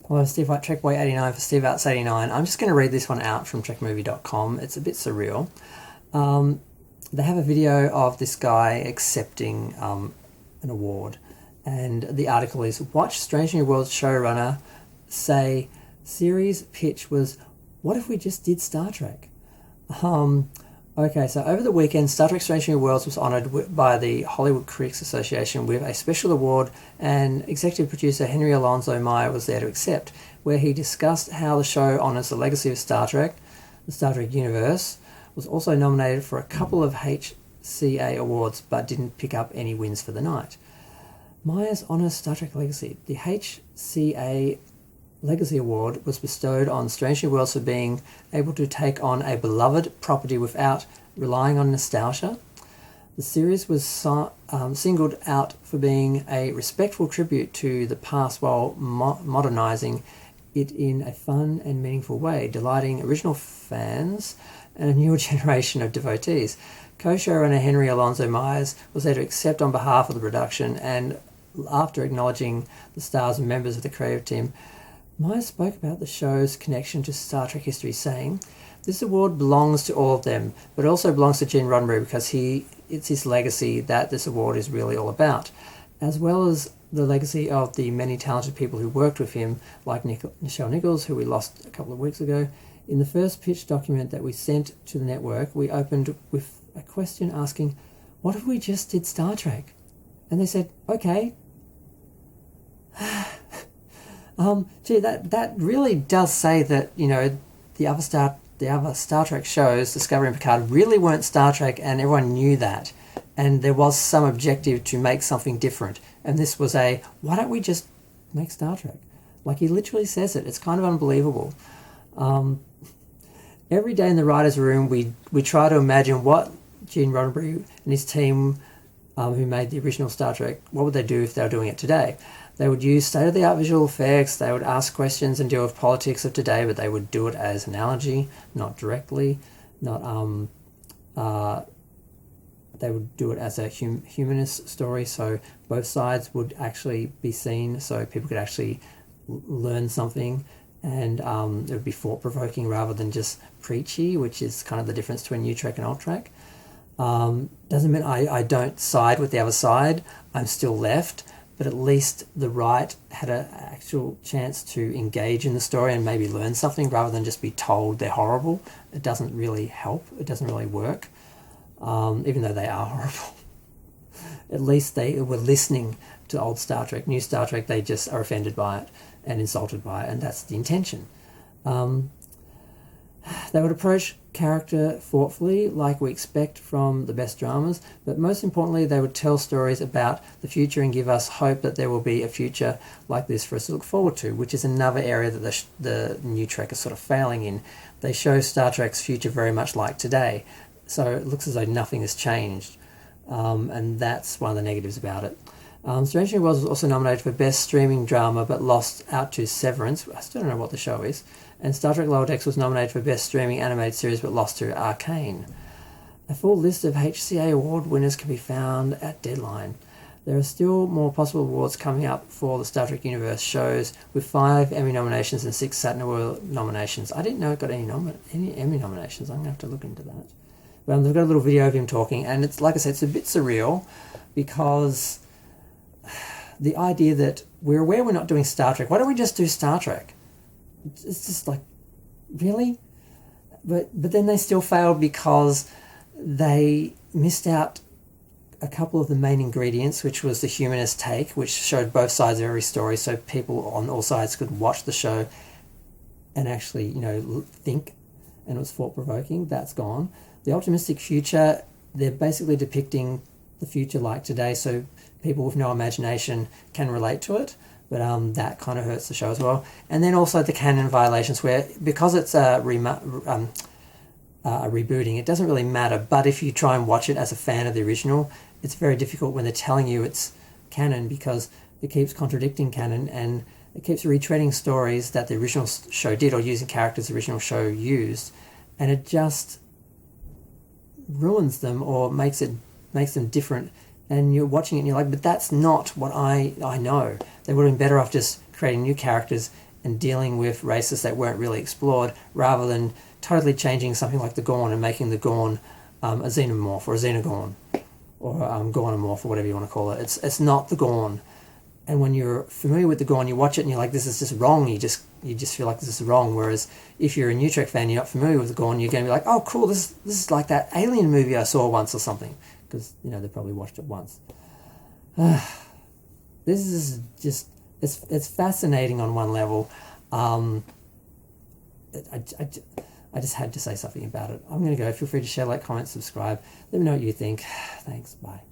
Hello, Steve White, TrekBoy89 for Steve Outs89. I'm just going to read this one out from TrekMovie.com. It's a bit surreal. They have a video of this guy accepting an award, and the article is, watch Strange New Worlds showrunner say series pitch was, what if we just did Star Trek? Okay, so over the weekend, Star Trek Strange New Worlds was honoured by the Hollywood Critics Association with a special award, and executive producer Henry Alonso Meyer was there to accept, where he discussed how the show honours the legacy of Star Trek. The Star Trek universe was also nominated for a couple of HCA awards, but didn't pick up any wins for the night. Meyer's honours Star Trek legacy. The HCA Legacy Award was bestowed on Strange New Worlds for being able to take on a beloved property without relying on nostalgia. The series was singled out for being a respectful tribute to the past while modernising it in a fun and meaningful way, delighting original fans and a newer generation of devotees. Co-showrunner Henry Alonso Myers was there to accept on behalf of the production, and after acknowledging the stars and members of the creative team, Myers spoke about the show's connection to Star Trek history, saying, "This award belongs to all of them, but it also belongs to Gene Roddenberry because it's his legacy that this award is really all about, as well as the legacy of the many talented people who worked with him, like Nichelle Nichols, who we lost a couple of weeks ago. In the first pitch document that we sent to the network, we opened with a question asking, what if we just did Star Trek? And they said, okay." Gee, that really does say that, you know, the other Star Trek shows, Discovery and Picard, really weren't Star Trek, and everyone knew that. And there was some objective to make something different. And this was why don't we just make Star Trek? Like, he literally says it. It's kind of unbelievable. Every day in the writer's room, we try to imagine what Gene Roddenberry and his team, who made the original Star Trek, what would they do if they were doing it today? They would use state-of-the-art visual effects, they would ask questions and deal with politics of today, but they would do it as analogy, not directly, they would do it as a humanist story, so both sides would actually be seen, so people could actually learn something, and it would be thought-provoking rather than just preachy, which is kind of the difference between New Trek and Old Trek. Doesn't mean I don't side with the other side, I'm still left, but at least the right had an actual chance to engage in the story and maybe learn something rather than just be told they're horrible. It doesn't really help. It doesn't really work, even though they are horrible. At least they were listening to old Star Trek. New Star Trek, they just are offended by it and insulted by it, and that's the intention. They would approach character thoughtfully, like we expect from the best dramas, but most importantly, they would tell stories about the future and give us hope that there will be a future like this for us to look forward to, which is another area that the New Trek is sort of failing in. They show Star Trek's future very much like today, so it looks as though nothing has changed, and that's one of the negatives about it. Strange New Worlds was also nominated for Best Streaming Drama, but lost out to Severance. I still don't know what the show is. And Star Trek Lower Decks was nominated for Best Streaming Animated Series, but lost to Arcane. A full list of HCA award winners can be found at Deadline. There are still more possible awards coming up for the Star Trek universe shows, with 5 Emmy nominations and 6 Saturn Award nominations. I didn't know it got any Emmy nominations. I'm going to have to look into that. But they've got a little video of him talking, and it's, like I said, it's a bit surreal, because the idea that we're aware we're not doing Star Trek. Why don't we just do Star Trek? It's just like, really? But then they still failed because they missed out a couple of the main ingredients, which was the humanist take, which showed both sides of every story, so people on all sides could watch the show and actually, you know, think, and it was thought-provoking. That's gone. The optimistic future, they're basically depicting the future like today, so people with no imagination can relate to it, but that kind of hurts the show as well. And then also the canon violations, where because it's a rebooting, it doesn't really matter, but if you try and watch it as a fan of the original, it's very difficult when they're telling you it's canon, because it keeps contradicting canon, and it keeps retreading stories that the original show did, or using characters the original show used, and it just ruins them or makes them different. And you're watching it and you're like, but that's not what I know. They would have been better off just creating new characters and dealing with races that weren't really explored, rather than totally changing something like the Gorn and making the Gorn a xenomorph or a xenogorn or Gornomorph or whatever you want to call it. It's not the Gorn. And when you're familiar with the Gorn, you watch it and you're like, this is just wrong. You just feel like this is wrong. Whereas if you're a New Trek fan, you're not familiar with the Gorn, you're going to be like, oh, cool, this is like that Alien movie I saw once or something. Because, they probably watched it once. This is just, it's fascinating on one level. I just had to say something about it. I'm going to go. Feel free to share, like, comment, subscribe. Let me know what you think. Thanks. Bye.